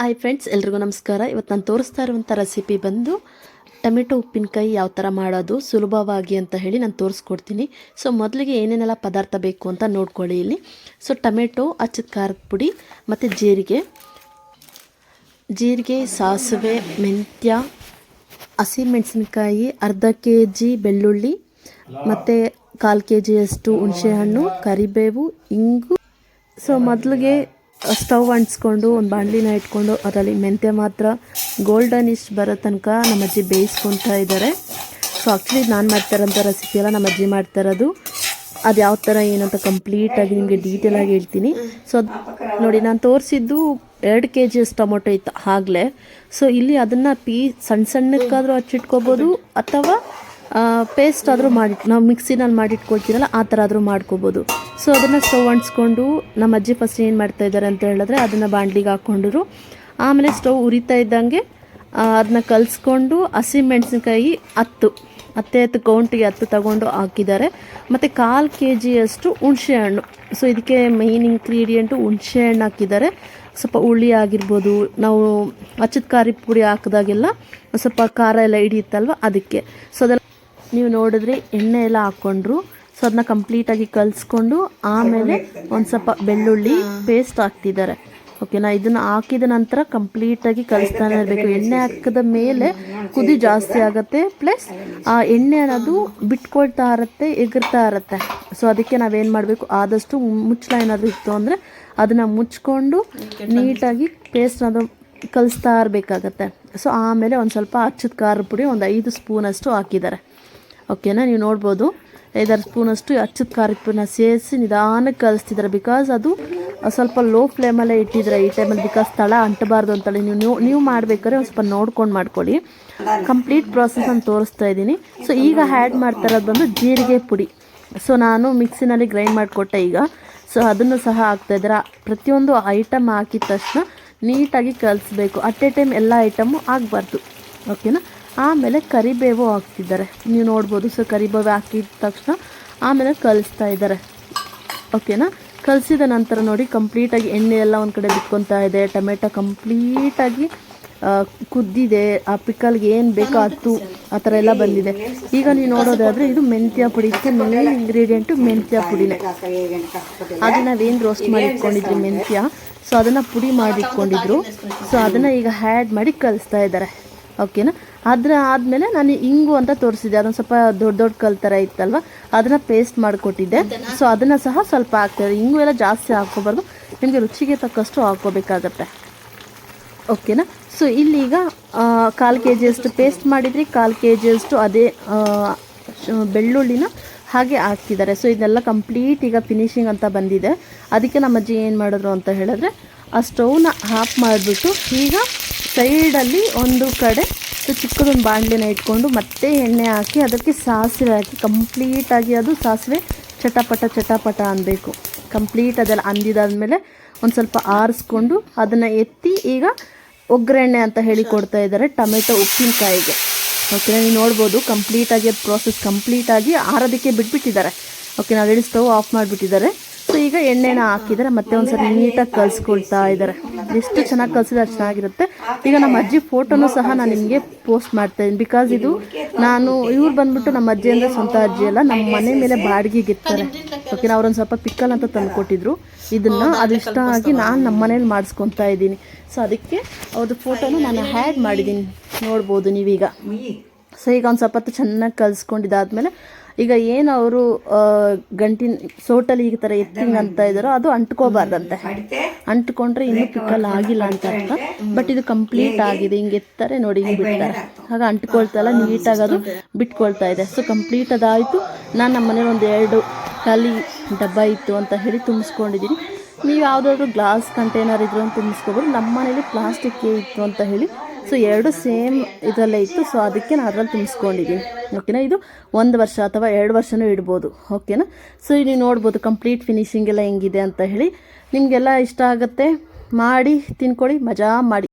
Hi friends, ಎಲ್ರಿಗೂ ನಮಸ್ಕಾರ. ಇವತ್ತು ನಾನು ತೋರಿಸ್ತಾ ಇರುವಂಥ ರೆಸಿಪಿ ಬಂದು ಟೊಮೆಟೊ ಉಪ್ಪಿನಕಾಯಿ ಯಾವ ಥರ ಮಾಡೋದು ಸುಲಭವಾಗಿ ಅಂತ ಹೇಳಿ ನಾನು ತೋರಿಸ್ಕೊಡ್ತೀನಿ. ಸೊ ಮೊದಲಿಗೆ ಏನೇನೆಲ್ಲ ಪದಾರ್ಥ ಬೇಕು ಅಂತ ನೋಡ್ಕೊಳ್ಳಿ ಇಲ್ಲಿ. ಸೊ ಟೊಮೆಟೊ, ಅಚ್ಚದ ಖಾರದ ಪುಡಿ ಮತ್ತು ಜೀರಿಗೆ, ಸಾಸಿವೆ, ಮೆಂತ್ಯ, ಹಸಿಮೆಣಸಿನ್ಕಾಯಿ, ಅರ್ಧ kg ಬೆಳ್ಳುಳ್ಳಿ ಮತ್ತು 1/4 kgಯಷ್ಟು ಹುಣಸೆಹಣ್ಣು, ಕರಿಬೇವು, ಇಂಗು. ಸೊ ಮೊದಲಿಗೆ ಸ್ಟವ್ ಅಂಟಿಸ್ಕೊಂಡು ಒಂದು ಬಾಣಲಿನ ಇಟ್ಕೊಂಡು ಅದರಲ್ಲಿ ಮೆಂತ್ಯ ಮಾತ್ರ ಗೋಲ್ಡನ್ ಇಷ್ಟು ಬರೋ ತನಕ ನಮ್ಮ ಅಜ್ಜಿ ಬೇಯಿಸ್ಕೊತಾ ಇದ್ದಾರೆ. ಸೊ ಆ್ಯಕ್ಚುಲಿ ನಾನು ಮಾಡ್ತಾರಂಥ ರೆಸಿಪಿ ಎಲ್ಲ ನಮ್ಮ ಅಜ್ಜಿ ಮಾಡ್ತಾ ಇರೋದು. ಅದು ಯಾವ ಥರ ಏನಂತ ಕಂಪ್ಲೀಟಾಗಿ ನಿಮಗೆ ಡೀಟೇಲಾಗಿ ಹೇಳ್ತೀನಿ. ಸೊ ಅದು ನೋಡಿ, ನಾನು ತೋರಿಸಿದ್ದು 2 kg ಟೊಮೊಟೊ ಇತ್ತು ಆಗಲೇ. ಸೊ ಇಲ್ಲಿ ಅದನ್ನು ಸಣ್ಣ ಸಣ್ಣಕ್ಕಾದರೂ ಹಚ್ಚಿಟ್ಕೋಬೋದು ಅಥವಾ ಪೇಸ್ಟ್ ಆದರೂ ನಾವು ಮಿಕ್ಸಿನಲ್ಲಿ ಮಾಡಿಟ್ಕೊಳ್ತೀರಲ್ಲ ಆ ಥರ ಆದರೂ ಮಾಡ್ಕೋಬೋದು. ಸೊ ಅದನ್ನು ಸ್ಟವ್ ಅಂಟಿಸ್ಕೊಂಡು ನಮ್ಮ ಅಜ್ಜಿ ಫಸ್ಟ್ ಏನು ಮಾಡ್ತಾಯಿದ್ದಾರೆ ಅಂತ ಹೇಳಿದ್ರೆ ಅದನ್ನು ಬಾಣಲಿಗೆ ಹಾಕ್ಕೊಂಡ್ರು. ಆಮೇಲೆ ಸ್ಟವ್ ಉರಿತಾ ಇದ್ದಂಗೆ ಅದನ್ನ ಕಲಿಸ್ಕೊಂಡು ಹಸಿಮೆಣಸಿನ್ಕಾಯಿ 10 ಕೌಂಟಿಗೆ 10 ತಗೊಂಡು ಹಾಕಿದ್ದಾರೆ. ಮತ್ತು 1/4 kgಯಷ್ಟು ಹುಣಸೆಹಣ್ಣು. ಸೊ ಇದಕ್ಕೆ ಮೈನ್ ಇಂಗ್ರೀಡಿಯೆಂಟು ಹುಣಸೆಹಣ್ಣು ಹಾಕಿದ್ದಾರೆ. ಸ್ವಲ್ಪ ಹುಳಿ ಆಗಿರ್ಬೋದು, ನಾವು ಅಚ್ಚದ ಖಾರದ ಪುಡಿ ಹಾಕಿದಾಗೆಲ್ಲ ಸ್ವಲ್ಪ ಖಾರ ಎಲ್ಲ ಹಿಡಿಯುತ್ತಲ್ವ ಅದಕ್ಕೆ. ಸೊ ಅದೆಲ್ಲ ನೀವು ನೋಡಿದ್ರೆ ಎಣ್ಣೆ ಎಲ್ಲ ಹಾಕ್ಕೊಂಡ್ರು. ಸೊ ಅದನ್ನ ಕಂಪ್ಲೀಟಾಗಿ ಕಲಿಸ್ಕೊಂಡು ಆಮೇಲೆ ಒಂದು ಸ್ವಲ್ಪ ಬೆಳ್ಳುಳ್ಳಿ ಪೇಸ್ಟ್ ಹಾಕ್ತಿದ್ದಾರೆ. ಓಕೆನಾ, ಇದನ್ನು ಹಾಕಿದ ನಂತರ ಕಂಪ್ಲೀಟಾಗಿ ಕಲಿಸ್ತಾನೆ ಇರಬೇಕು. ಎಣ್ಣೆ ಹಾಕಿದ ಮೇಲೆ ಕುದಿ ಜಾಸ್ತಿ ಆಗುತ್ತೆ, ಪ್ಲಸ್ ಆ ಎಣ್ಣೆ ಅನ್ನೋದು ಬಿಟ್ಕೊಳ್ತಾ ಇರುತ್ತೆ, ಎಗರ್ತಾ ಇರುತ್ತೆ. ಸೊ ಅದಕ್ಕೆ ನಾವೇನು ಮಾಡಬೇಕು, ಆದಷ್ಟು ಮುಚ್ಚಳ ಏನಾದರೂ ಇತ್ತು ಅಂದರೆ ಅದನ್ನು ಮುಚ್ಕೊಂಡು ನೀಟಾಗಿ ಪೇಸ್ಟ್ ಅದು ಕಲಿಸ್ತಾ ಇರಬೇಕಾಗತ್ತೆ. ಸೊ ಆಮೇಲೆ ಒಂದು ಸ್ವಲ್ಪ ಅಚ್ಚದ ಖಾರದ ಪುಡಿ ಒಂದು 5 ಸ್ಪೂನಷ್ಟು ಹಾಕಿದ್ದಾರೆ. ಓಕೆನಾ, ನೀವು ನೋಡ್ಬೋದು 5-6 ಸ್ಪೂನಷ್ಟು ಅಚ್ಚದ ಖಾರದ ಪುಡಿನ ಸೇರಿಸಿ ನಿಧಾನಕ್ಕೆ ಕಲಿಸ್ತಿದ್ದಾರೆ. ಬಿಕಾಸ್ ಅದು ಸ್ವಲ್ಪ ಲೋ ಫ್ಲೇಮಲ್ಲೇ ಇಟ್ಟಿದ್ರೆ ಈ ಟೈಮಲ್ಲಿ, ಬಿಕಾಸ್ ತಳ ಅಂಟಬಾರ್ದು ಅಂತೇಳಿ ನೀವು ಮಾಡಬೇಕಾದ್ರೆ ಒಂದು ಸ್ವಲ್ಪ ನೋಡ್ಕೊಂಡು ಮಾಡ್ಕೊಳ್ಳಿ. ಕಂಪ್ಲೀಟ್ ಪ್ರಾಸೆಸ್ ನಾನು ತೋರಿಸ್ತಾ ಇದ್ದೀನಿ. ಸೊ ಈಗ ಆ್ಯಡ್ ಮಾಡ್ತಾ ಇರೋದು ಬಂದು ಜೀರಿಗೆ ಪುಡಿ. ಸೊ ನಾನು ಮಿಕ್ಸಿನಲ್ಲಿ ಗ್ರೈಂಡ್ ಮಾಡಿಕೊಟ್ಟೆ ಈಗ. ಸೊ ಅದನ್ನು ಸಹ ಹಾಕ್ತಾಯಿದ್ದಾರೆ. ಪ್ರತಿಯೊಂದು ಐಟಮ್ ಹಾಕಿದ ತಕ್ಷಣ ನೀಟಾಗಿ ಕಲಿಸ್ಬೇಕು. ಅಟ್ ಎ ಟೈಮ್ ಎಲ್ಲ ಐಟಮು ಆಗಬಾರ್ದು. ಓಕೆನಾ, ಆಮೇಲೆ ಕರಿಬೇವು ಹಾಕ್ತಿದ್ದಾರೆ, ನೀವು ನೋಡ್ಬೋದು. ಸೊ ಕರಿಬೇವು ಹಾಕಿದ ತಕ್ಷಣ ಆಮೇಲೆ ಕಲಿಸ್ತಾ ಇದ್ದಾರೆ. ಓಕೆನಾ, ಕಲಿಸಿದ ನಂತರ ನೋಡಿ ಕಂಪ್ಲೀಟಾಗಿ ಎಣ್ಣೆ ಎಲ್ಲ ಒಂದು ಕಡೆ ಬಿಟ್ಕೊತಾ ಇದೆ. ಟೊಮೆಟೊ ಕಂಪ್ಲೀಟಾಗಿ ಕುದ್ದಿದೆ. ಆ ಪಿಕಲ್ಗೆ ಏನು ಬೇಕೋ ಅದು ಆ ಥರ ಎಲ್ಲ ಬಂದಿದೆ. ಈಗ ನೀವು ನೋಡೋದಾದರೆ ಇದು ಮೆಂತ್ಯ ಪುಡಿ. ಇದಕ್ಕೆ ಮೇನ್ ಇಂಗ್ರೀಡಿಯೆಂಟು ಮೆಂತ್ಯ ಪುಡಿನೇ. ಅದು ನಾವೇನು ರೋಸ್ಟ್ ಮಾಡಿ ಇಟ್ಕೊಂಡಿದ್ವಿ ಮೆಂತ್ಯ, ಸೊ ಅದನ್ನು ಪುಡಿ ಮಾಡಿಟ್ಕೊಂಡಿದ್ರು. ಸೊ ಅದನ್ನು ಈಗ ಆ್ಯಡ್ ಮಾಡಿ ಕಲಿಸ್ತಾ ಇದ್ದಾರೆ. ಓಕೆನಾ, ಅದರ ಆದಮೇಲೆ ನಾನು ಇಂಗು ಅಂತ ತೋರಿಸಿದ್ದೆ, ಅದೊಂದು ಸ್ವಲ್ಪ ದೊಡ್ಡ ಕಲ್ ಥರ ಇತ್ತಲ್ವ, ಅದನ್ನು ಪೇಸ್ಟ್ ಮಾಡಿಕೊಟ್ಟಿದ್ದೆ. ಸೊ ಅದನ್ನು ಸಹ ಸ್ವಲ್ಪ ಹಾಕ್ತಾರೆ. ಇಂಗು ಎಲ್ಲ ಜಾಸ್ತಿ ಹಾಕ್ಕೋಬಾರ್ದು, ನಿಮಗೆ ರುಚಿಗೆ ತಕ್ಕಷ್ಟು ಹಾಕ್ಕೋಬೇಕಾಗತ್ತೆ. ಓಕೆನಾ, ಸೊ ಇಲ್ಲೀಗ 1/4 kgಯಷ್ಟು ಪೇಸ್ಟ್ ಮಾಡಿದ್ರಿ, 1/4 kgಯಷ್ಟು ಅದೇ ಬೆಳ್ಳುಳ್ಳಿನ ಹಾಗೆ ಹಾಕ್ತಿದ್ದಾರೆ. ಸೊ ಇದೆಲ್ಲ ಕಂಪ್ಲೀಟ್ ಈಗ ಫಿನಿಶಿಂಗ್ ಅಂತ ಬಂದಿದೆ. ಅದಕ್ಕೆ ನಮ್ಮ ಅಜ್ಜಿ ಏನು ಮಾಡಿದ್ರು ಅಂತ ಹೇಳಿದ್ರೆ ಆ ಸ್ಟವ್ನ ಆಫ್ ಮಾಡಿಬಿಟ್ಟು ಈಗ ಸೈಡಲ್ಲಿ ಒಂದು ಕಡೆ ಚಿಕ್ಕದೊಂದು ಬಾಣಲಿನ ಇಟ್ಕೊಂಡು ಮತ್ತೆ ಎಣ್ಣೆ ಹಾಕಿ ಅದಕ್ಕೆ ಸಾಸಿವೆ ಹಾಕಿ ಕಂಪ್ಲೀಟಾಗಿ ಅದು ಸಾಸಿವೆ ಚಟಪಟ ಅನ್ನಬೇಕು. ಕಂಪ್ಲೀಟ್ ಅದೆಲ್ಲ ಅಂದಿದಾದ್ಮೇಲೆ ಒಂದು ಸ್ವಲ್ಪ ಆರಿಸ್ಕೊಂಡು ಅದನ್ನು ಎತ್ತಿ ಈಗ ಒಗ್ಗರಣೆ ಅಂತ ಹೇಳಿ ಕೊಡ್ತಾ ಇದ್ದಾರೆ ಟೊಮೆಟೊ ಉಪ್ಪಿನಕಾಯಿಗೆ. ಓಕೆ, ನೀವು ನೋಡ್ಬೋದು ಕಂಪ್ಲೀಟಾಗಿ ಅದು ಪ್ರೋಸೆಸ್ ಕಂಪ್ಲೀಟಾಗಿ ಆರೋದಕ್ಕೆ ಬಿಟ್ಬಿಟ್ಟಿದ್ದಾರೆ. ಓಕೆ, ಆಲ್ರೆಡಿ ಸ್ಟವ್ ಆಫ್ ಮಾಡಿಬಿಟ್ಟಿದ್ದಾರೆ. ಸೊ ಈಗ ಎಣ್ಣೆನ ಹಾಕಿದರೆ ಮತ್ತೆ ಒಂದು ಸರಿ ನೀಟಾಗಿ ಕಲಿಸ್ಕೊಳ್ತಾ ಇದ್ದಾರೆ. ಎಷ್ಟು ಚೆನ್ನಾಗಿ ಕಲಿಸಿದ್ರೆ ಅಷ್ಟು ಚೆನ್ನಾಗಿರುತ್ತೆ. ಈಗ ನಮ್ಮ ಅಜ್ಜಿ ಫೋಟೋನು ಸಹ ನಾನು ನಿಮಗೆ ಪೋಸ್ಟ್ ಮಾಡ್ತಾಯಿದ್ದೀನಿ. ಬಿಕಾಸ್ ಇದು ಇವ್ರು ಬಂದ್ಬಿಟ್ಟು ನಮ್ಮ ಅಜ್ಜಿ ಅಂದರೆ ಸ್ವಂತ ಅಜ್ಜಿ ಅಲ್ಲ, ನಮ್ಮ ಮನೆ ಮೇಲೆ ಬಾಡಿಗೆಗೆ ಇರ್ತಾರೆ. ಓಕೆ, ಅವ್ರೊಂದು ಸ್ವಲ್ಪ ಪಿಕ್ಕಲ್ ಅಂತ ತಂದು ಕೊಟ್ಟಿದ್ರು. ಇದನ್ನು ಅದು ಇಷ್ಟ ಆಗಿ ನಾನು ನಮ್ಮ ಮನೇಲಿ ಮಾಡಿಸ್ಕೊತಾ ಇದ್ದೀನಿ. ಸೊ ಅದಕ್ಕೆ ಅವ್ರದ್ದು ಫೋಟೋನು ನಾನು ಆ್ಯಡ್ ಮಾಡಿದ್ದೀನಿ, ನೋಡ್ಬೋದು ನೀವೀಗ. ಸೊ ಈಗ ಒಂದು ಸ್ವಲ್ಪ ಹೊತ್ತು ಚೆನ್ನಾಗಿ ಕಲಿಸ್ಕೊಂಡಿದ್ದಾದ್ಮೇಲೆ ಈಗ ಏನು ಅವರು ಗಂಟಿನ ಸೋಟಲ್ಲಿ ಈ ಥರ ಎತ್ತಿಂಗ್ ಅಂತ ಇದ್ದಾರೋ ಅದು ಅಂಟ್ಕೋಬಾರ್ದಂತೆ. ಅಂಟ್ಕೊಂಡ್ರೆ ಇನ್ನೂ ಪಿಕ್ಕಲ್ ಆಗಿಲ್ಲ ಅಂತ ಅರ್ಥ. ಬಟ್ ಇದು ಕಂಪ್ಲೀಟ್ ಆಗಿದೆ. ಹಿಂಗೆ ಎತ್ತಾರೆ ನೋಡಿ, ಹಿಂಗೆ ಬಿಡ್ತಾರೆ, ಆಗ ಅಂಟ್ಕೊಳ್ತಲ್ಲ, ನೀಟಾಗಿ ಅದು ಬಿಟ್ಕೊಳ್ತಾ ಇದೆ. ಸೊ ಕಂಪ್ಲೀಟ್ ಅದಾಯಿತು. ನಾನು ನಮ್ಮ ಮನೇಲಿ ಒಂದು 2 ಖಾಲಿ ಡಬ್ಬ ಇತ್ತು ಅಂತ ಹೇಳಿ ತುಂಬಿಸ್ಕೊಂಡಿದ್ದೀನಿ. ನೀವು ಯಾವುದಾದ್ರೂ ಗ್ಲಾಸ್ ಕಂಟೈನರ್ ಇದ್ರು ಅಂತ ತುಂಬಿಸ್ಕೊಬೋದು. ನಮ್ಮ ಮನೇಲಿ ಪ್ಲಾಸ್ಟಿಕ್ಕೇ ಇತ್ತು ಅಂತ ಹೇಳಿ ಸೊ 2 ಸೇಮ್ ಇದರಲ್ಲೇ ಇತ್ತು. ಸೊ ಅದಕ್ಕೆ ನಾನು ಅದರಲ್ಲಿ ತುಂಬಿಸ್ಕೊಂಡಿದ್ದೀನಿ. ಓಕೆನಾ, ಇದು 1 ವರ್ಷ ಅಥವಾ 2 ವರ್ಷನೂ ಇಡ್ಬೋದು. ಓಕೆನಾ, ಸೊ ನೀವು ನೋಡ್ಬೋದು ಕಂಪ್ಲೀಟ್ ಫಿನಿಶಿಂಗ್ ಎಲ್ಲ ಹೆಂಗಿದೆ ಅಂತ ಹೇಳಿ. ನಿಮಗೆಲ್ಲ ಇಷ್ಟ ಆಗುತ್ತೆ, ಮಾಡಿ ತಿನ್ಕೊಳ್ಳಿ, ಮಜಾ ಮಾಡಿ.